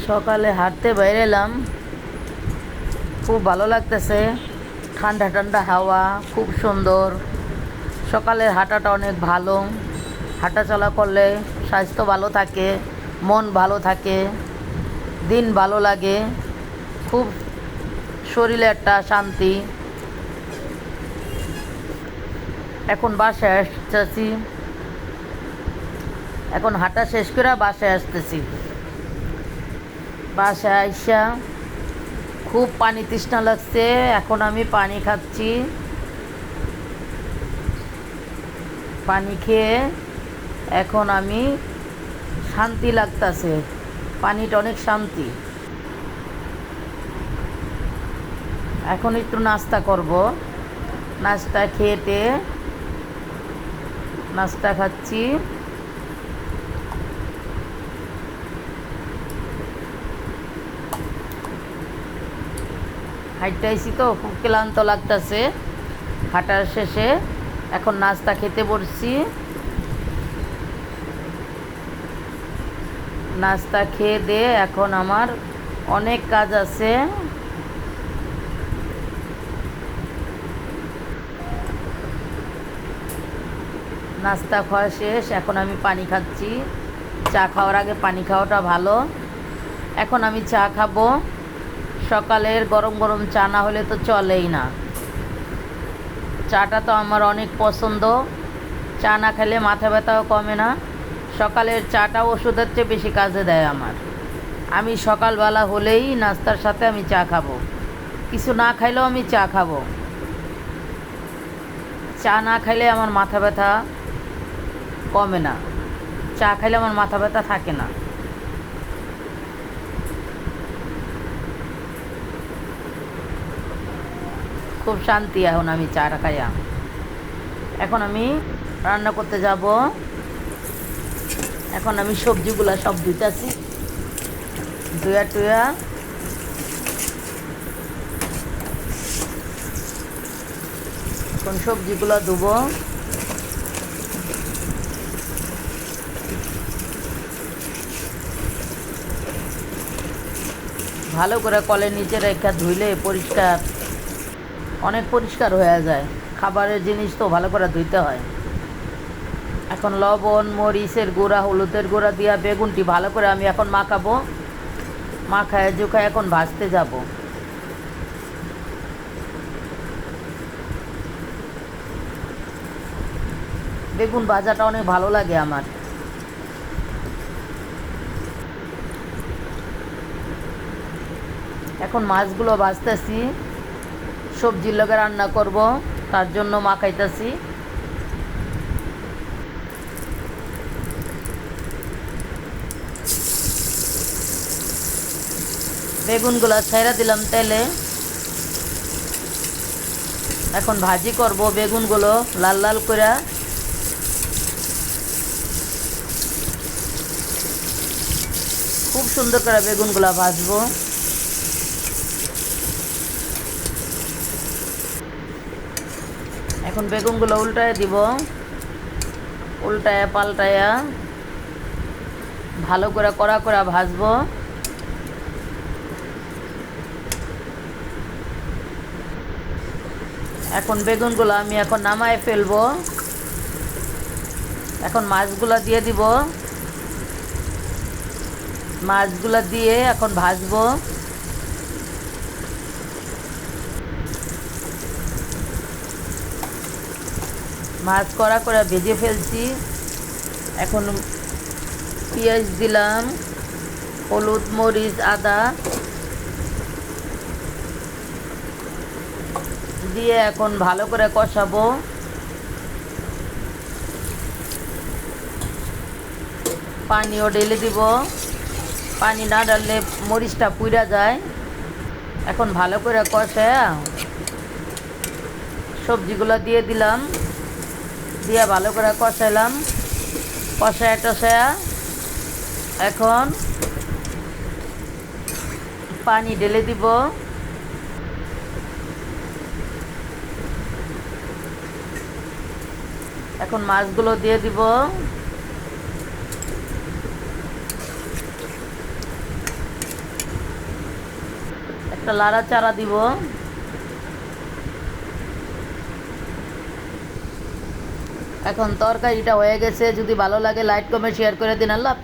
সকালে হাঁটতে বাইরে এলাম, খুব ভালো লাগতেছে। ঠান্ডা ঠান্ডা হাওয়া, খুব সুন্দর। সকালের হাঁটাটা অনেক ভালো। হাঁটাচলা করলে স্বাস্থ্য ভালো থাকে, মন ভালো থাকে, দিন ভালো লাগে, খুব শরীরে একটা শান্তি। এখন বাসায় আসতেছি, এখন হাঁটা শেষ করে বাসায় আসতেছি। বাসায় আইসা খুব পানি তৃষ্ণা লাগছে, এখন আমি পানি খাচ্ছি। পানি খেয়ে এখন আমি শান্তি লাগতেছে, পানিটা অনেক শান্তি। এখন একটু নাস্তা করব, নাস্তা খেতে নাস্তা খাচ্ছি। হাঁটতে আইছি তো খুব ক্লান্ত লাগতেছে হাঁটার শেষে। এখন নাস্তা খেতে বসছি। নাস্তা খেয়ে দিয়ে এখন আমার অনেক কাজ আছে। নাস্তা খাওয়া শেষ, এখন আমি পানি খাচ্ছি। চা খাওয়ার আগে পানি খাওয়াটা ভালো। এখন আমি চা খাবো। সকালের গরম গরম চা না হলে তো চলেই না। চাটা তো আমার অনেক পছন্দ। চা না খেলে মাথা ব্যথাও কমে না। সকালের চাটা ওষুধের চেয়ে বেশি কাজে দেয় আমার। আমি সকালবেলা হলেই নাস্তার সাথে আমি চা খাবো, কিছু না খাইলেও আমি চা খাবো। চা না খাইলে আমার মাথা ব্যথা কমে না, চা খাইলে আমার মাথা ব্যথা থাকে না। খুব শান্তি এখন আমি চাটা খাইয়া। এখন আমি রান্না করতে যাব। এখন আমি সবজিগুলো সব ধুইতেছি, ধুয়া টুয়া এখন সবজিগুলো ধুবো। ভালো করে কলের নিচে রেখে ধুইলে পরিষ্কার, অনেক পরিষ্কার হয়ে যায়। খাবারের জিনিস তো ভালো করে ধুইতে হয়। এখন লবণ, মরিচের গুঁড়া, হলুদের গুঁড়া দিয়া বেগুনটি ভালো করে আমি এখন মাখাবো। মাখায় জুখায় এখন ভাজতে যাব। বেগুন ভাজাটা অনেক ভালো লাগে আমার। এখন মাছগুলো ভাজতেছি, সবজির লগে রান্না করব, তার জন্য মাখাইতেছি। বেগুনগুলো ছেড়ে দিলাম তেলে। এখন ভাজি করব বেগুনগুলো লাল লাল করে। খুব সুন্দর করে বেগুনগুলো ভাজবো। এখন বেগুনগুলো উল্টায় দিব, উল্টায়া পাল্টায়া ভালো করে কড়া করে ভাজবো। এখন বেগুনগুলো আমি এখন নামায় ফেলবো। এখন মাছগুলো দিয়ে দিব, মাছগুলো দিয়ে এখন ভাজবো। মাছ কড়া করে ভেজে ফেলছি। এখন পেঁয়াজ দিলাম, হলুদ, মরিচ, আদা দিয়ে এখন ভালো করে কষাবো। পানিও ঢেলে দিব, পানি না ডাললে মরিচটা পুড়া যায়। এখন ভালো করে কষায়া সবজিগুলো দিয়ে দিলাম, দিয়ে ভালো করে কষাইলাম। কষায়া টষায়া এখন পানি ঢেলে দিব। এখন মাছগুলো দিয়ে দিব। একটা লাড়াচাড়া দিব। এখন তরকারিটা হয়ে গেছে। যদি ভালো লাগে লাইক কমেন্ট শেয়ার করে দিন। আল্লাহ হাফেজ।